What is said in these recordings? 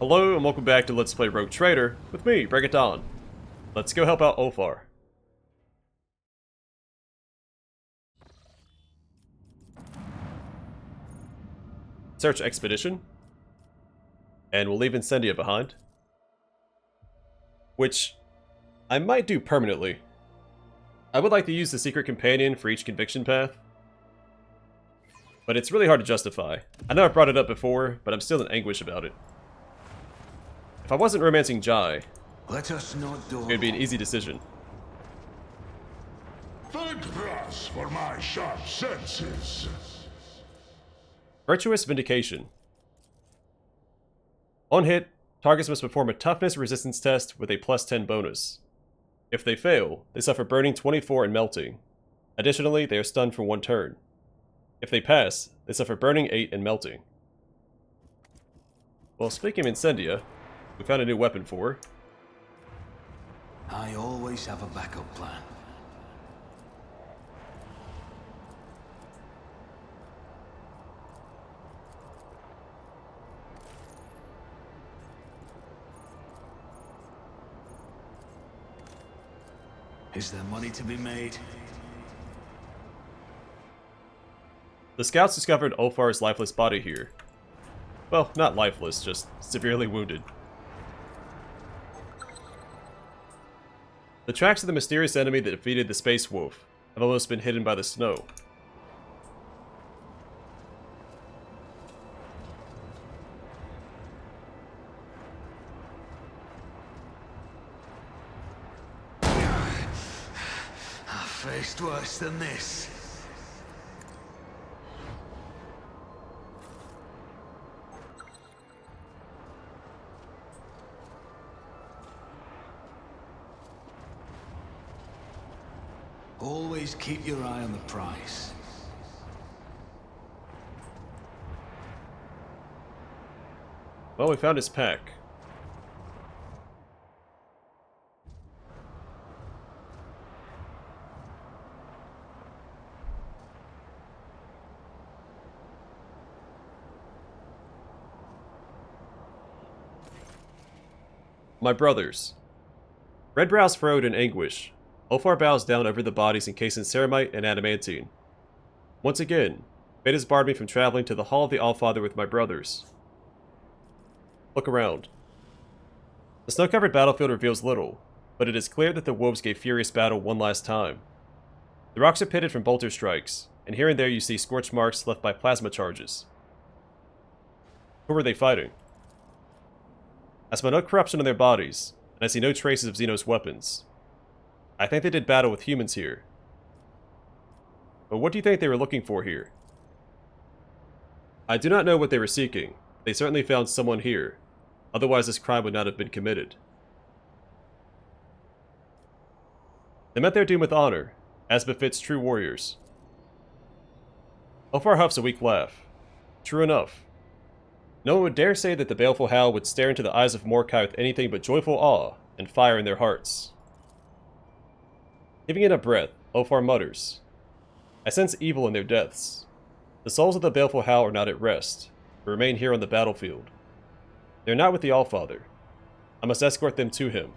Hello and welcome back to Let's Play Rogue Trader with me, Break It Dawn. Let's go help out Ulfar. Search Expedition. And we'll leave Incendia behind. Which I might do permanently. I would like to use the Secret Companion for each conviction path. But it's really hard to justify. I know I've brought it up before, but I'm still in anguish about it. If I wasn't romancing Jai, it would be an easy decision. Thank brass for my sharp senses. Virtuous Vindication. On hit, targets must perform a toughness resistance test with a +10 bonus. If they fail, they suffer burning 24 and melting. Additionally, they are stunned for 1 turn. If they pass, they suffer burning 8 and melting. Well, speaking of Incendia, we found a new weapon for her. I always have a backup plan. Is there money to be made? The scouts discovered Ulfar's lifeless body here. Well, not lifeless, just severely wounded. The tracks of the mysterious enemy that defeated the Space Wolf have almost been hidden by the snow. I've faced worse than this. Always keep your eye on the prize. Well, we found his pack. My brothers. Red brows furrowed in anguish. Ulfar bows down over the bodies encased in ceramite and adamantine. Once again, fate has barred me from traveling to the Hall of the Allfather with my brothers. Look around. The snow-covered battlefield reveals little, but it is clear that the wolves gave furious battle one last time. The rocks are pitted from bolter strikes, and here and there you see scorch marks left by plasma charges. Who were they fighting? I smell no corruption on their bodies, and I see no traces of Xenos weapons. I think they did battle with humans here. But what do you think they were looking for here? I do not know what they were seeking. They certainly found someone here. Otherwise this crime would not have been committed. They met their doom with honor, as befits true warriors. Ulfar huffs a weak laugh. True enough. No one would dare say that the baleful howl would stare into the eyes of Mordecai with anything but joyful awe and fire in their hearts. Giving it a breath, Ulfar mutters, I sense evil in their deaths. The souls of the baleful howl are not at rest, but remain here on the battlefield. They are not with the Allfather. I must escort them to him.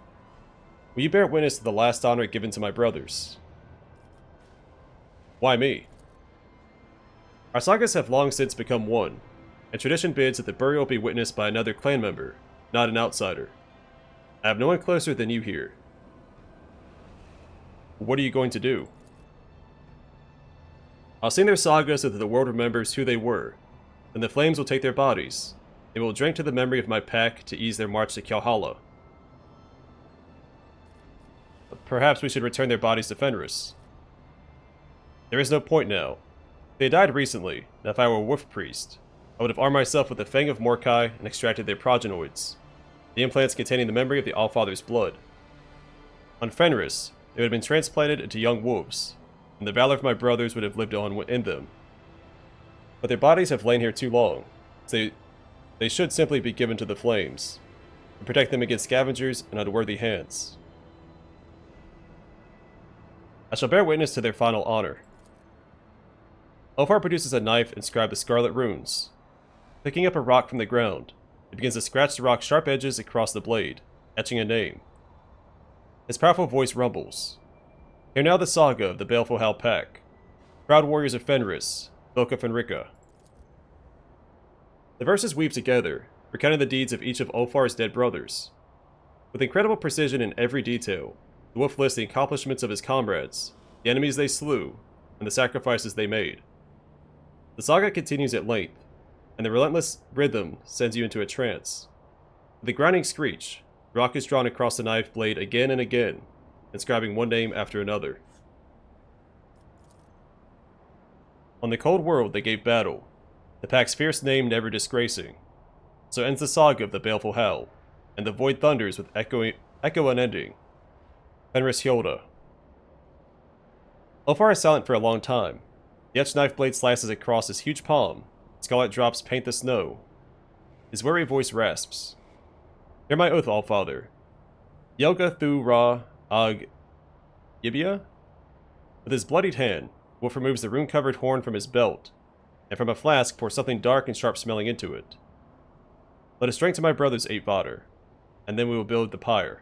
Will you bear witness to the last honor given to my brothers? Why me? Our sagas have long since become one, and tradition bids that the burial be witnessed by another clan member, not an outsider. I have no one closer than you here. What are you going to do? I'll sing their saga so that the world remembers who they were. Then the flames will take their bodies. They will drink to the memory of my pack to ease their march to Valhalla. Perhaps we should return their bodies to Fenris. There is no point now. They died recently, and if I were a wolf priest, I would have armed myself with the Fang of Mordecai and extracted their progenoids, the implants containing the memory of the Allfather's blood. On Fenris, they would have been transplanted into young wolves, and the valor of my brothers would have lived on in them. But their bodies have lain here too long, so they should simply be given to the flames, and protect them against scavengers and unworthy hands. I shall bear witness to their final honor. Ulfar produces a knife inscribed with scarlet runes. Picking up a rock from the ground, It begins to scratch the rock's sharp edges across the blade, etching a name. His powerful voice rumbles. Hear now the saga of the baleful Howl pack. Proud warriors of Fenris, folk of Fenrika. The verses weave together, recounting the deeds of each of Ulfar's dead brothers. With incredible precision in every detail, the wolf lists the accomplishments of his comrades, the enemies they slew, and the sacrifices they made. The saga continues at length, and the relentless rhythm sends you into a trance. With a grinding screech, the rock is drawn across the knife blade again and again, inscribing one name after another. On the cold world they gave battle, the pack's fierce name never disgracing. So ends the saga of the baleful Howl, and the void thunders with echo unending. Fenris Hjolda. Ulfar is silent for a long time. The etched knife blade slices across his huge palm. Scarlet drops paint the snow. His weary voice rasps. Hear my oath, Allfather. Yelga Thu Ra Ag Yibia? With his bloodied hand, Wolf removes the rune-covered horn from his belt, and from a flask pours something dark and sharp-smelling into it. Let us drink to my brothers, Vader, and then we will build the pyre.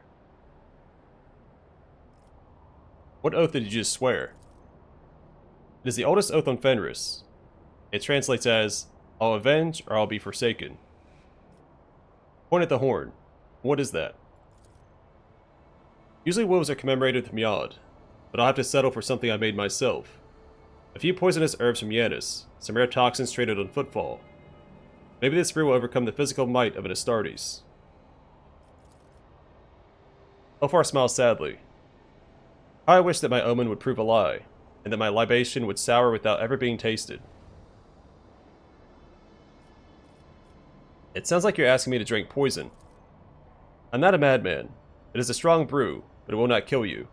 What oath did you just swear? It is the oldest oath on Fenris. It translates as, I'll avenge or I'll be forsaken. Point at the horn. What is that? Usually wolves are commemorated with Miad, but I'll have to settle for something I made myself. A few poisonous herbs from Yanis, some rare toxins traded on footfall. Maybe this brew will overcome the physical might of an Astartes. Ulfar smiles sadly. How I wish that my omen would prove a lie, and that my libation would sour without ever being tasted. It sounds like you're asking me to drink poison. I'm not a madman. It is a strong brew, but it will not kill you.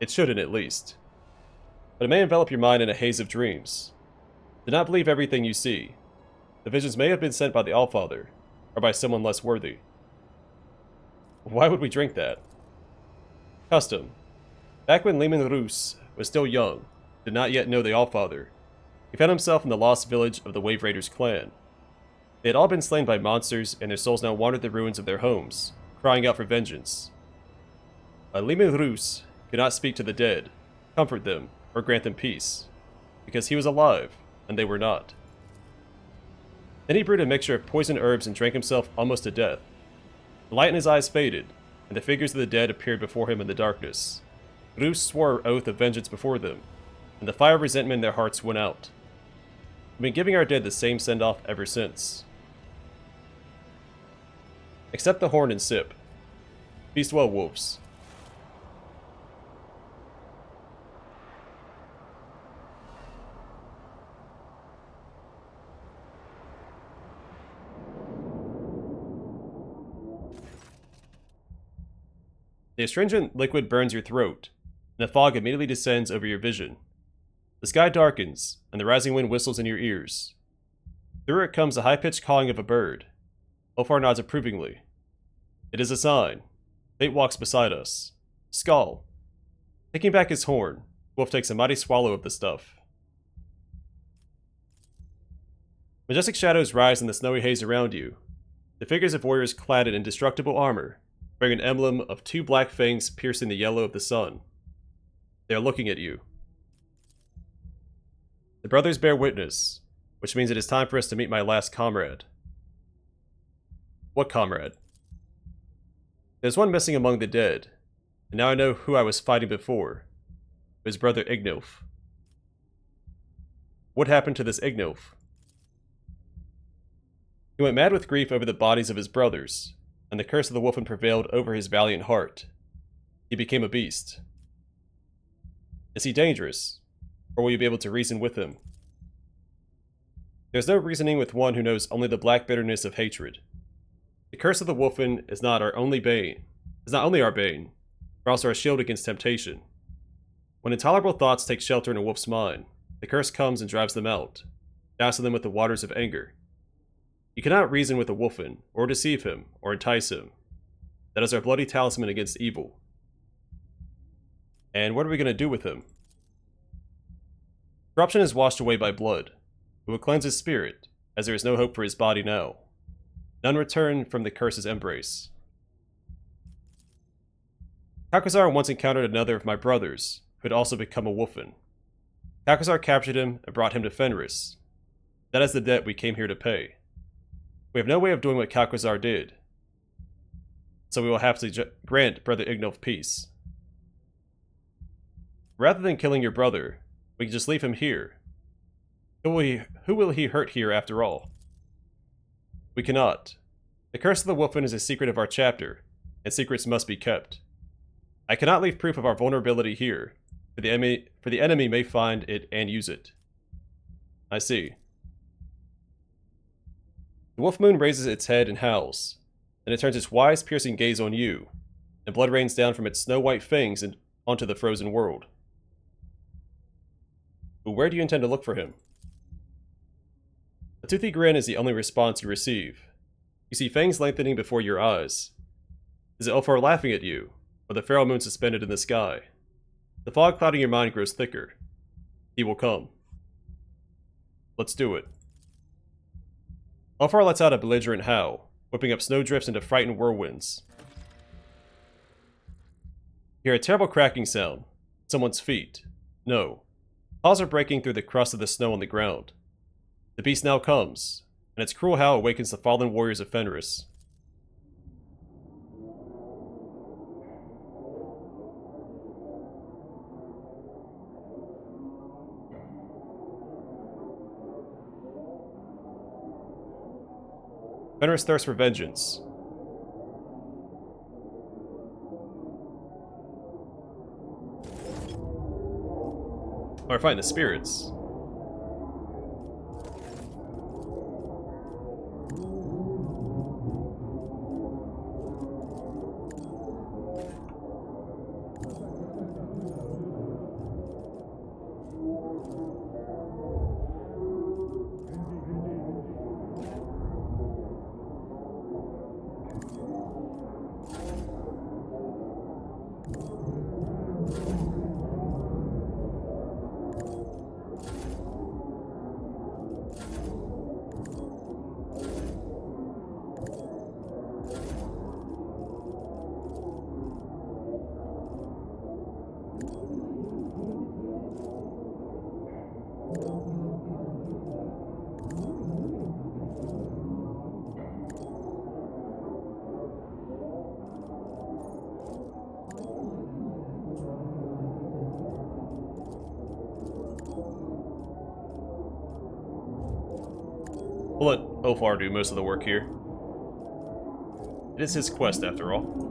It shouldn't, at least. But it may envelop your mind in a haze of dreams. Do not believe everything you see. The visions may have been sent by the Allfather, or by someone less worthy. Why would we drink that? Custom. Back when Lehman Roos was still young, did not yet know the Allfather, he found himself in the lost village of the Wave Raiders clan. They had all been slain by monsters, and their souls now wandered the ruins of their homes, crying out for vengeance. Lehman Roos could not speak to the dead, comfort them, or grant them peace, because he was alive, and they were not. Then he brewed a mixture of poison herbs and drank himself almost to death. The light in his eyes faded, and the figures of the dead appeared before him in the darkness. Roos swore an oath of vengeance before them, and the fire of resentment in their hearts went out. We've been giving our dead the same send-off ever since. Accept the horn and sip. Feast well, wolves. The astringent liquid burns your throat, and a fog immediately descends over your vision. The sky darkens, and the rising wind whistles in your ears. Through it comes the high-pitched cawing of a bird. Ulfar nods approvingly. It is a sign. Fate walks beside us. Skull. Taking back his horn, Wolf takes a mighty swallow of the stuff. Majestic shadows rise in the snowy haze around you. The figures of warriors clad in indestructible armor, bearing an emblem of two black fangs piercing the yellow of the sun. They are looking at you. The brothers bear witness, which means it is time for us to meet my last comrade. What comrade? There's one missing among the dead, and now I know who I was fighting before. His brother Ignilf. What happened to this Ignilf? He went mad with grief over the bodies of his brothers, and the curse of the wolfen prevailed over his valiant heart. He became a beast. Is he dangerous, or will you be able to reason with him? There's no reasoning with one who knows only the black bitterness of hatred. The curse of the wolfen is not only our bane, but also our shield against temptation. When intolerable thoughts take shelter in a wolf's mind, the curse comes and drives them out, dousing them with the waters of anger. You cannot reason with a wolfen, or deceive him, or entice him. That is our bloody talisman against evil. And what are we going to do with him? Corruption is washed away by blood. We will cleanse his spirit, as there is no hope for his body now. None return from the curse's embrace. Kalkazar once encountered another of my brothers, who had also become a wolfen. Kalkazar captured him and brought him to Fenris. That is the debt we came here to pay. We have no way of doing what Kalkazar did, so we will have to grant Brother Ignolf peace. Rather than killing your brother, we can just leave him here. Who will he hurt here after all? We cannot. The curse of the wolfen is a secret of our chapter, and secrets must be kept. I cannot leave proof of our vulnerability here, for the enemy may find it and use it. I see. The wolf moon raises its head and howls. Then it turns its wise, piercing gaze on you, and blood rains down from its snow-white fangs and onto the frozen world. But where do you intend to look for him? A toothy grin is the only response you receive. You see fangs lengthening before your eyes. Is it Ulfar laughing at you, or the feral moon suspended in the sky? The fog clouding your mind grows thicker. He will come. Let's do it. Ulfar lets out a belligerent howl, whipping up snowdrifts into frightened whirlwinds. You hear a terrible cracking sound. Someone's feet. No. Paws are breaking through the crust of the snow on the ground. The beast now comes, and its cruel howl awakens the fallen warriors of Fenris. Fenris thirsts for vengeance. Oh, we're fighting the spirits. We'll let Ulfar do most of the work here. It is his quest, after all.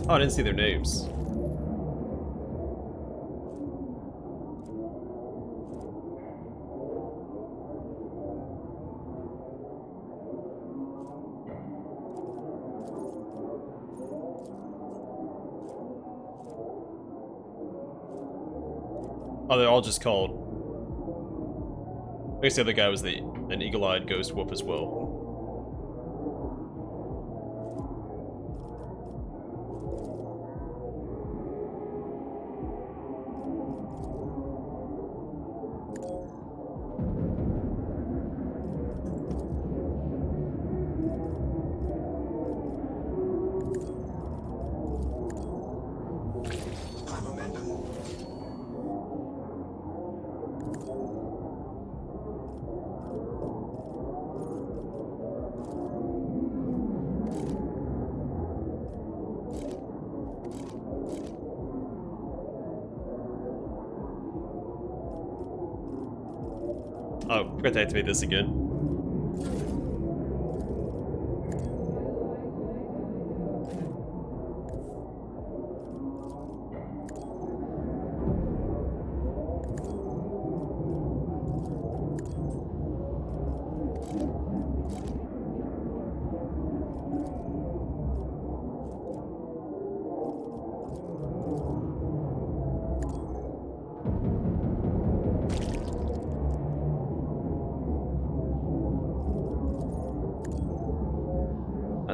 Oh, I didn't see their names. Oh, they're all just called... I guess the other guy was an eagle-eyed ghost wolf as well. Oh, forgot to activate this again.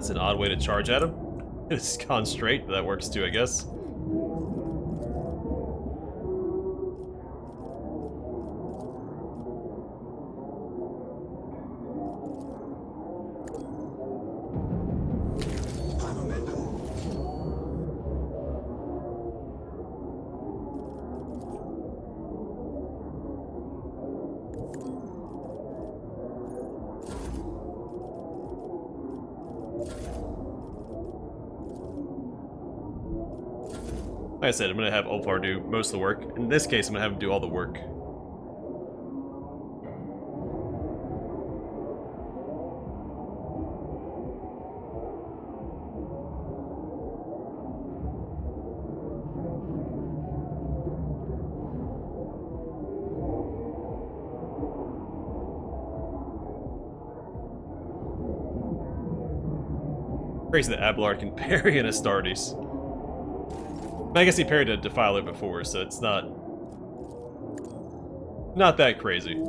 That's an odd way to charge at him. It's gone straight, but that works too, I guess. Like I said, I'm going to have Ulfar do most of the work. In this case, I'm going to have him do all the work. Crazy that Abelard can parry an Astartes. I guess he parried a Defiler before, so it's not that crazy.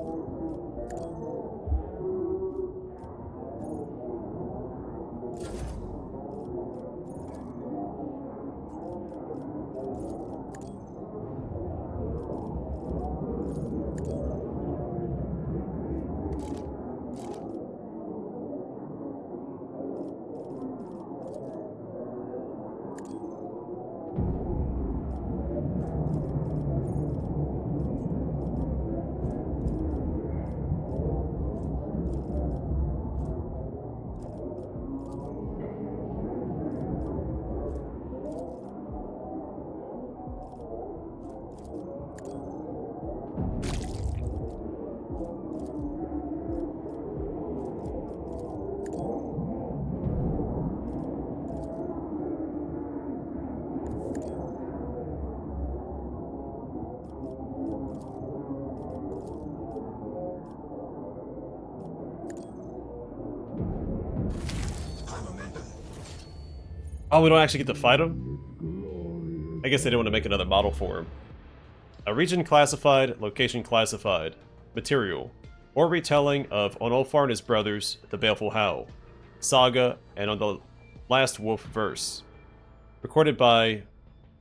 Oh, we don't actually get to fight him? I guess they didn't want to make another model for him. A region classified, location classified, material, or retelling of On Ulfar and his brothers, the baleful howl, saga, and on the last wolf verse. Recorded by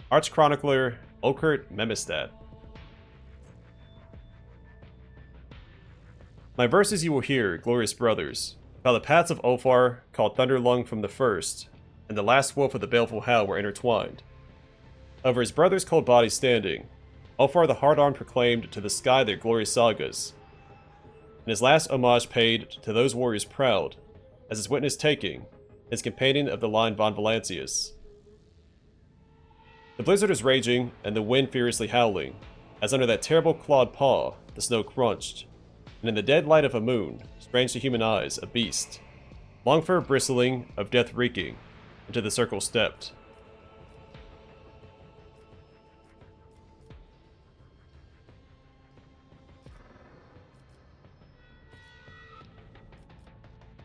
Archchronicler Okert Memestat. My verses you will hear, glorious brothers, how the paths of Ulfar, called Thunderlung from the first, and the last wolf of the baleful howl were intertwined. Over his brother's cold body standing, Ulfar the hard-armed proclaimed to the sky their glorious sagas, and his last homage paid to those warriors proud, as his witness taking, his companion of the line von Valancius. The blizzard is raging, and the wind furiously howling, as under that terrible clawed paw, the snow crunched, and in the dead light of a moon, strange to human eyes, a beast, long fur bristling, of death reeking, into the circle stepped.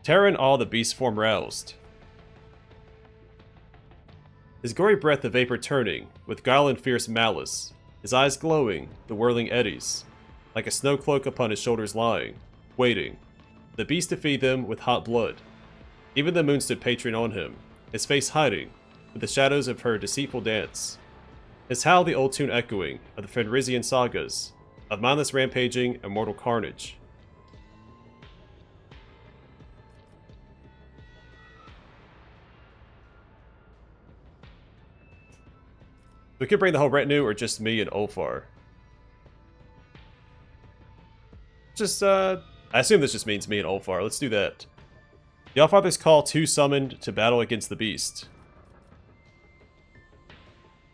Terror and awe the beast's form roused. His gory breath the vapor turning, with guile and fierce malice, his eyes glowing, the whirling eddies, like a snow cloak upon his shoulders lying, waiting, the beast to feed them with hot blood. Even the moon stood patron on him, his face hiding, with the shadows of her deceitful dance. His howl the old tune echoing, of the Fenrisian sagas, of mindless rampaging and mortal carnage. We could bring the whole retinue, or just me and Ulfar. I assume this just means me and Ulfar. Let's do that. The Allfather's call two summoned to battle against the beast.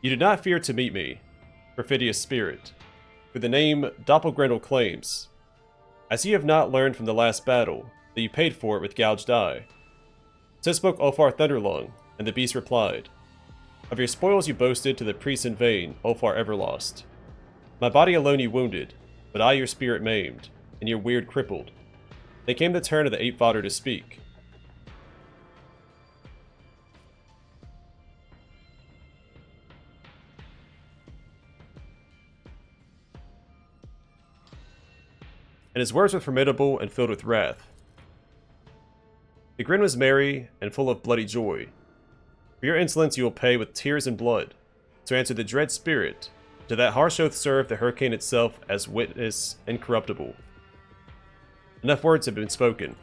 You did not fear to meet me, perfidious spirit, who the name doppelgrindle claims. As ye have not learned from the last battle, that you paid for it with gouged eye. So spoke Ulfar Thunderlung, and the beast replied, of your spoils you boasted to the priests in vain, Ulfar Everlost. My body alone you wounded, but I your spirit maimed, and your weird crippled. Then came the turn of the Ape Fodder to speak. And his words were formidable and filled with wrath. The grin was merry and full of bloody joy. For your insolence you will pay with tears and blood. So answered the dread spirit. To that harsh oath served the hurricane itself as witness incorruptible. Enough words had been spoken.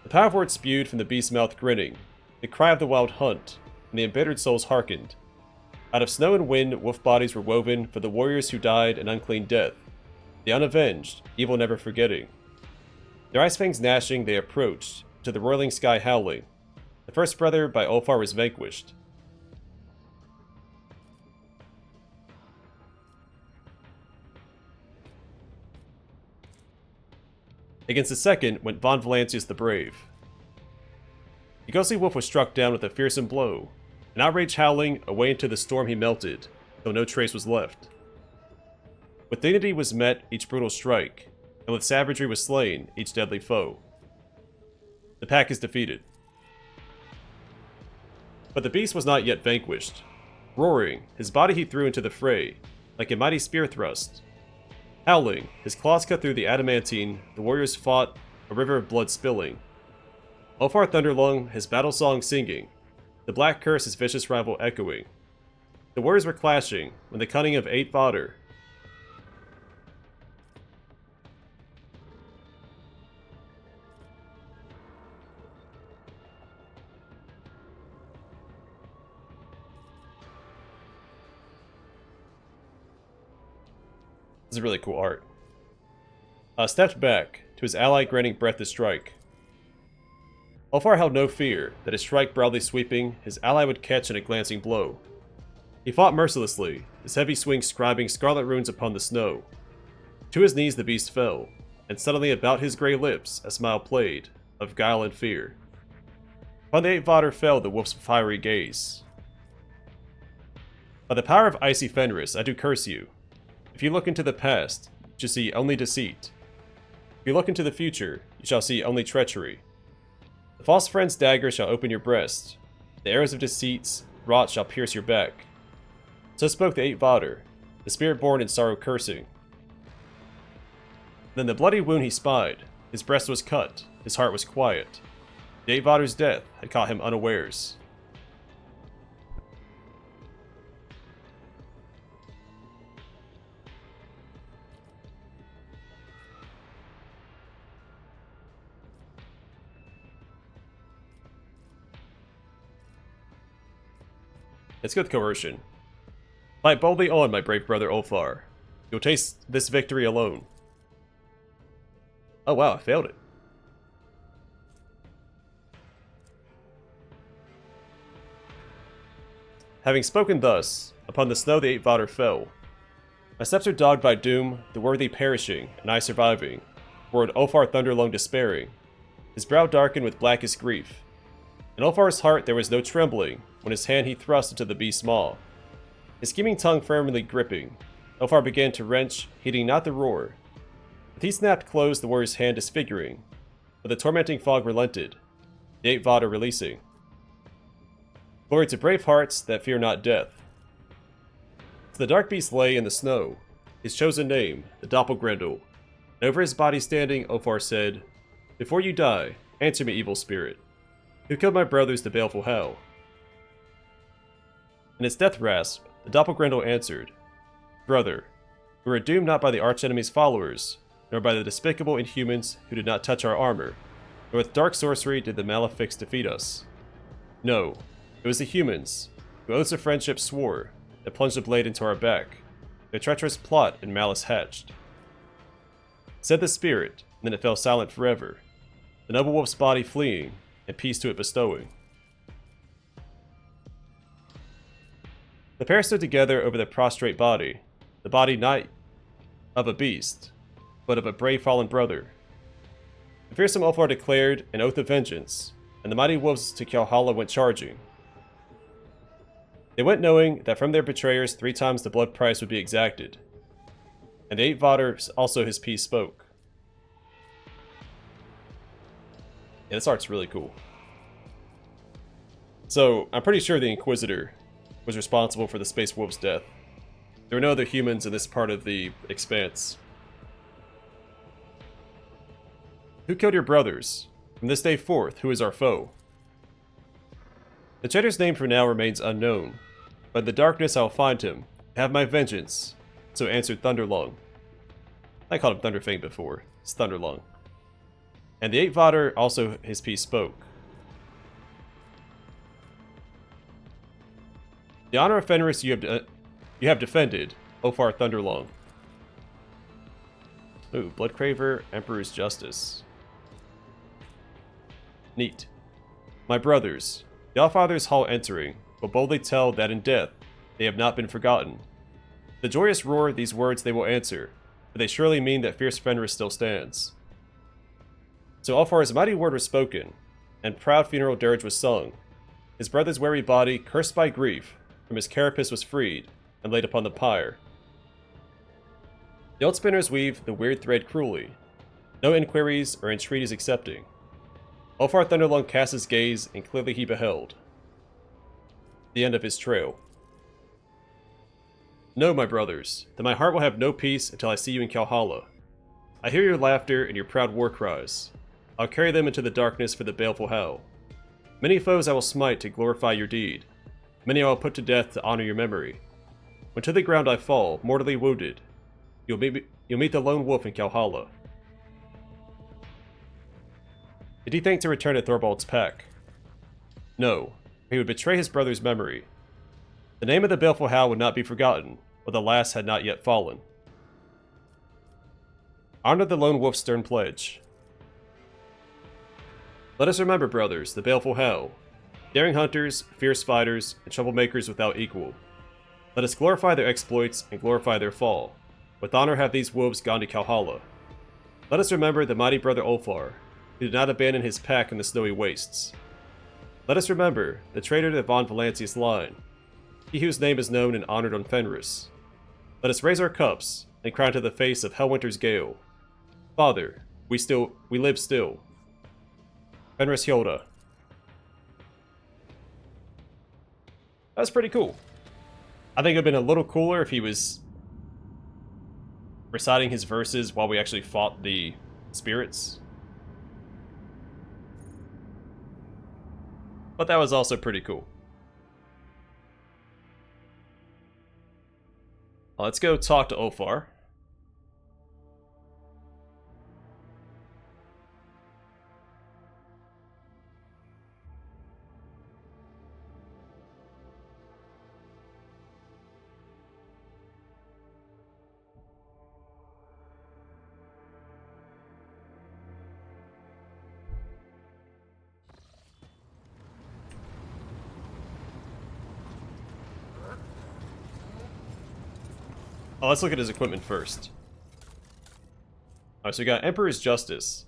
The power of words spewed from the beast's mouth grinning, the cry of the wild hunt, and the embittered souls hearkened. Out of snow and wind, wolf bodies were woven for the warriors who died an unclean death, the unavenged, evil never forgetting. Their ice fangs gnashing, they approached, to the roiling sky howling. The first brother by Ulfar was vanquished. Against the second went Von Valancius the Brave. The ghostly wolf was struck down with a fearsome blow, and outrage howling, away into the storm he melted, though no trace was left. With dignity was met each brutal strike, and with savagery was slain each deadly foe. The pack is defeated. But the beast was not yet vanquished. Roaring, his body he threw into the fray, like a mighty spear thrust. Howling, his claws cut through the adamantine, the warriors fought, a river of blood spilling. Ulfar Thunderlung, his battle song singing, the black curse his vicious rival echoing. The warriors were clashing, when the cunning of 8 fodder. This is really cool art. Stepped back, to his ally granting breath to strike. Ulfar held no fear that his strike broadly sweeping, his ally would catch in a glancing blow. He fought mercilessly, his heavy swing scribing scarlet runes upon the snow. To his knees the beast fell, and suddenly about his grey lips a smile played, of guile and fear. Upon the 8 fodder fell the wolf's fiery gaze. By the power of icy Fenris, I do curse you. If you look into the past, you shall see only deceit. If you look into the future, you shall see only treachery. The false friend's dagger shall open your breast. The arrows of deceit's wrought shall pierce your back. So spoke the 8 fodder, the spirit born in sorrow cursing. Then the bloody wound he spied, his breast was cut, his heart was quiet. The 8 fodder's death had caught him unawares. Let's go with coercion. Fight boldly on, my brave brother Ulfar. You'll taste this victory alone. Oh wow, I failed it. Having spoken thus, upon the snow the 8 fodder fell. My steps are dogged by doom, the worthy perishing, and I surviving. Roared Ulfar Thunderlung despairing, his brow darkened with blackest grief. In Ulfar's heart there was no trembling, when his hand he thrust into the beast's maw. His scheming tongue firmly gripping, Ulfar began to wrench, heeding not the roar. With he snapped closed the warrior's hand disfiguring, but the tormenting fog relented, the 8 fodder releasing. Glory to brave hearts that fear not death. So the dark beast lay in the snow, his chosen name, the doppelgrindle, and over his body standing, Ulfar said, "Before you die, answer me, evil spirit. Who killed my brothers, the baleful howl?" In its death rasp, the doppelgrindle answered, "Brother, we were doomed not by the archenemy's followers, nor by the despicable inhumans who did not touch our armor, nor with dark sorcery did the malefics defeat us. No, it was the humans, who oaths of friendship swore, that plunged the blade into our back, their treacherous plot and malice hatched." Said the spirit, and then it fell silent forever, the noble wolf's body fleeing, and peace to it bestowing. The pair stood together over the prostrate body, the body not of a beast, but of a brave fallen brother. The fearsome Ulfar declared an oath of vengeance, and the mighty wolves to Valhalla went charging. They went knowing that from their betrayers 3 times the blood price would be exacted, and the 8 fodder also his peace spoke. Yeah, this art's really cool. So, I'm pretty sure the Inquisitor was responsible for the Space Wolf's death. There were no other humans in this part of the Expanse. Who killed your brothers? From this day forth, who is our foe? The traitor's name for now remains unknown, but in the darkness I will find him, have my vengeance. So answered Thunderlong. I called him Thunderfang before. It's Thunderlong. And the Eight Vader also his piece spoke. The honor of Fenris you have defended, Ulfar Thunderlong. Ooh, Bloodcraver, Emperor's Justice. Neat. My brothers, the Allfather's hall entering, will boldly tell that in death they have not been forgotten. The joyous roar these words they will answer, but they surely mean that fierce Fenris still stands. So Ulfar's mighty word was spoken, and proud funeral dirge was sung. His brother's weary body, cursed by grief, from his carapace was freed, and laid upon the pyre. The old spinners weave the weird thread cruelly, no inquiries or entreaties accepting. Ulfar Thunderlong cast his gaze, and clearly he beheld the end of his trail. Know, my brothers, that my heart will have no peace until I see you in Valhalla. I hear your laughter and your proud war cries. I'll carry them into the darkness for the baleful howl. Many foes I will smite to glorify your deed. Many I will put to death to honor your memory. When to the ground I fall, mortally wounded, you'll meet the lone wolf in Valhalla. Did he think to return to Thorvald's pack? No, he would betray his brother's memory. The name of the baleful howl would not be forgotten, but the last had not yet fallen. Honor the lone wolf's stern pledge. Let us remember, brothers, the baleful howl. Daring hunters, fierce fighters, and troublemakers without equal. Let us glorify their exploits and glorify their fall. With honor have these wolves gone to Valhalla. Let us remember the mighty brother Ulfar, who did not abandon his pack in the snowy wastes. Let us remember the traitor to Von Valancius' line, he whose name is known and honored on Fenris. Let us raise our cups and cry to the face of Hellwinter's gale. Father, we live still. Fenris Hyoda. That's pretty cool. I think it would have been a little cooler if he was reciting his verses while we actually fought the spirits. But that was also pretty cool. Let's go talk to Ulfar. Let's look at his equipment first. Alright, so we got Emperor's Justice.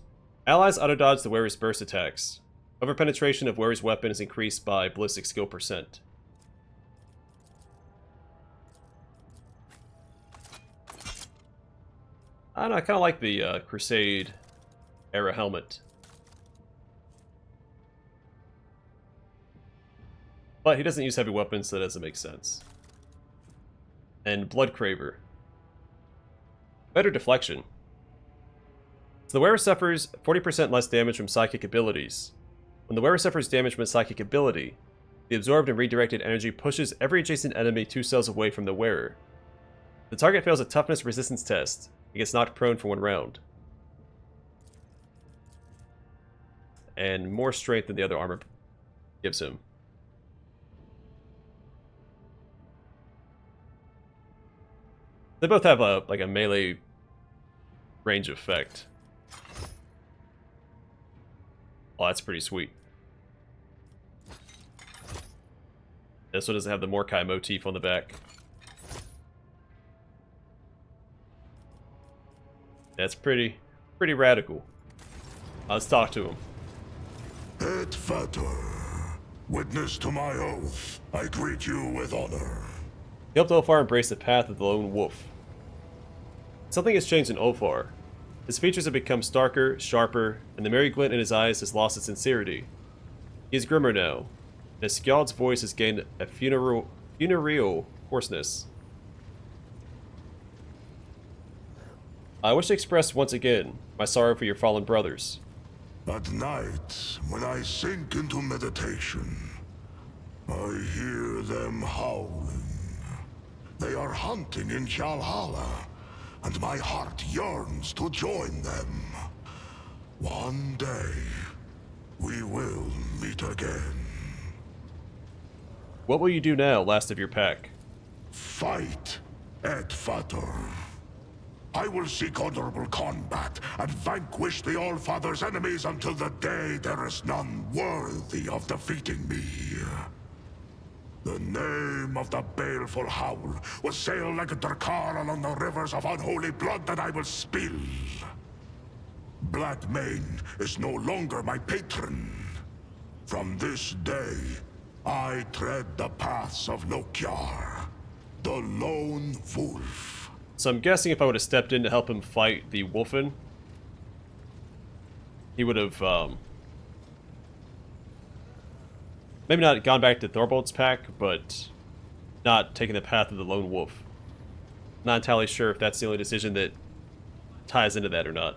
Allies auto-dodge the wearer's burst attacks. Over-penetration of wearer's weapon is increased by ballistic skill %. I don't know, I kind of like the Crusade era helmet. But he doesn't use heavy weapons, so that doesn't make sense. And Bloodcraver. Better deflection. So the wearer suffers 40% less damage from psychic abilities. When the wearer suffers damage from a psychic ability, the absorbed and redirected energy pushes every adjacent enemy 2 cells away from the wearer. The target fails a toughness resistance test and gets knocked prone for 1 round. And more strength than the other armor gives him. They both have a melee range effect. Oh, that's pretty sweet. This one doesn't have the Morkai motif on the back. That's pretty radical. Let's talk to him. Et Vater, witness to my oath, I greet you with honor. He helped Ulfar embrace the path of the lone wolf. Something has changed in Ulfar. His features have become starker, sharper, and the merry glint in his eyes has lost its sincerity. He is grimmer now, and his Skjald's voice has gained a funereal hoarseness. I wish to express once again my sorrow for your fallen brothers. At night, when I sink into meditation, I hear them howling. They are hunting in Valhalla, and my heart yearns to join them. One day, we will meet again. What will you do now, last of your pack? Fight, Edfater. I will seek honorable combat and vanquish the Allfather's enemies until the day there is none worthy of defeating me. The name of the baleful howl will sail like a Drakkar along the rivers of unholy blood that I will spill. Blackmane is no longer my patron. From this day, I tread the paths of Lokyar, the lone wolf. So I'm guessing if I would have stepped in to help him fight the wolfen, he would have, maybe not gone back to Thorbold's pack, but not taken the path of the lone wolf. Not entirely sure if that's the only decision that ties into that or not.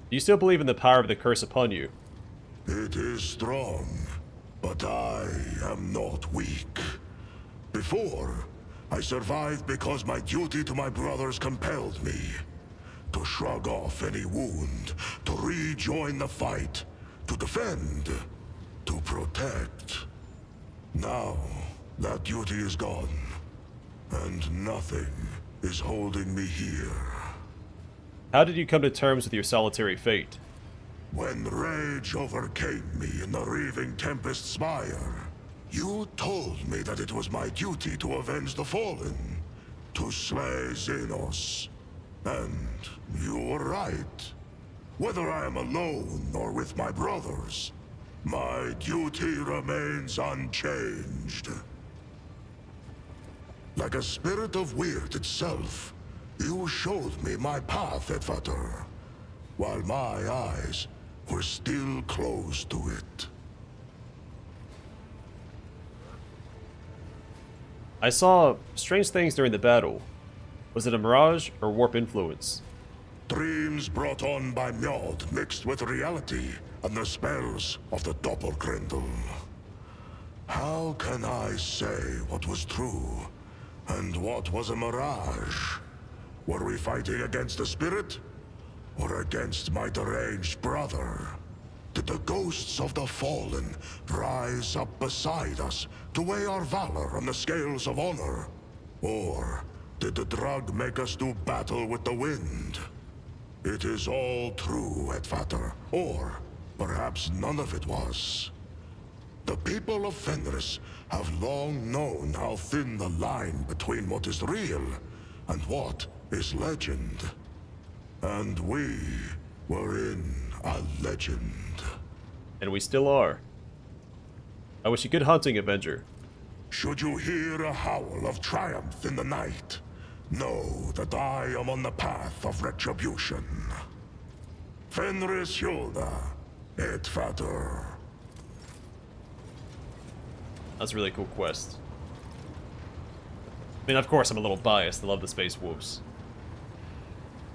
Do you still believe in the power of the curse upon you? It is strong, but I am not weak. Before, I survived because my duty to my brothers compelled me to shrug off any wound, to rejoin the fight, to defend, to protect. Now, that duty is gone, and nothing is holding me here. How did you come to terms with your solitary fate? When rage overcame me in the reaving Tempest's Spire, you told me that it was my duty to avenge the fallen, to slay Xenos. And you were right. Whether I am alone or with my brothers, my duty remains unchanged. Like a spirit of Wyrd itself, you showed me my path, Edfater, while my eyes were still closed to it. I saw strange things during the battle. Was it a mirage or warp influence? Dreams brought on by Mjord mixed with reality and the spells of the doppelgrindle. How can I say what was true and what was a mirage? Were we fighting against a spirit or against my deranged brother? Did the ghosts of the fallen rise up beside us to weigh our valor on the scales of honor? Or did the drug make us do battle with the wind? It is all true, Edfater, or perhaps none of it was. The people of Fenris have long known how thin the line between what is real and what is legend. And we were in a legend. And we still are. I wish you good hunting, Avenger. Should you hear a howl of triumph in the night, know that I am on the path of retribution. Fenris Hjolda, Edfater. That's a really cool quest. I mean, of course, I'm a little biased. I love the Space Wolves.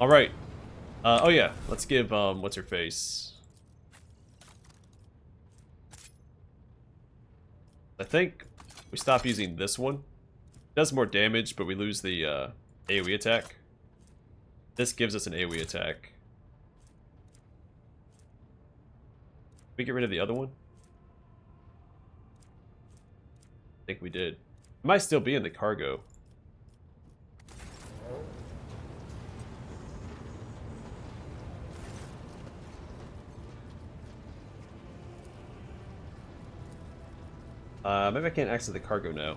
Alright. Oh yeah, let's give, what's her face? I think we stop using this one. It does more damage, but we lose the AoE attack. This gives us an AoE attack. Did we get rid of the other one? I think we did. It might still be in the cargo. Maybe I can't access the cargo now.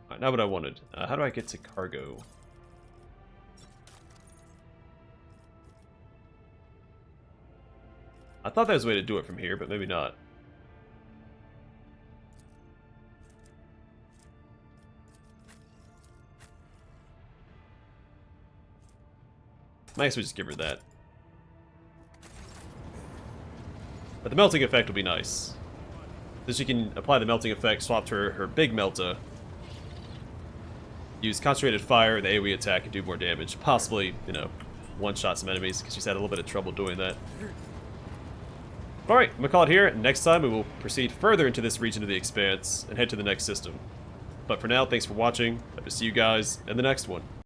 Alright, now what I wanted. How do I get to cargo? I thought there was a way to do it from here, but maybe not. I guess we just give her that. But the melting effect will be nice. So she can apply the melting effect, swap to her big melta, use concentrated fire and the AoE attack and do more damage. Possibly, you know, one-shot some enemies, because she's had a little bit of trouble doing that. Alright, I'm going to call it here. Next time we will proceed further into this region of the Expanse and head to the next system. But for now, thanks for watching. I hope to see you guys in the next one.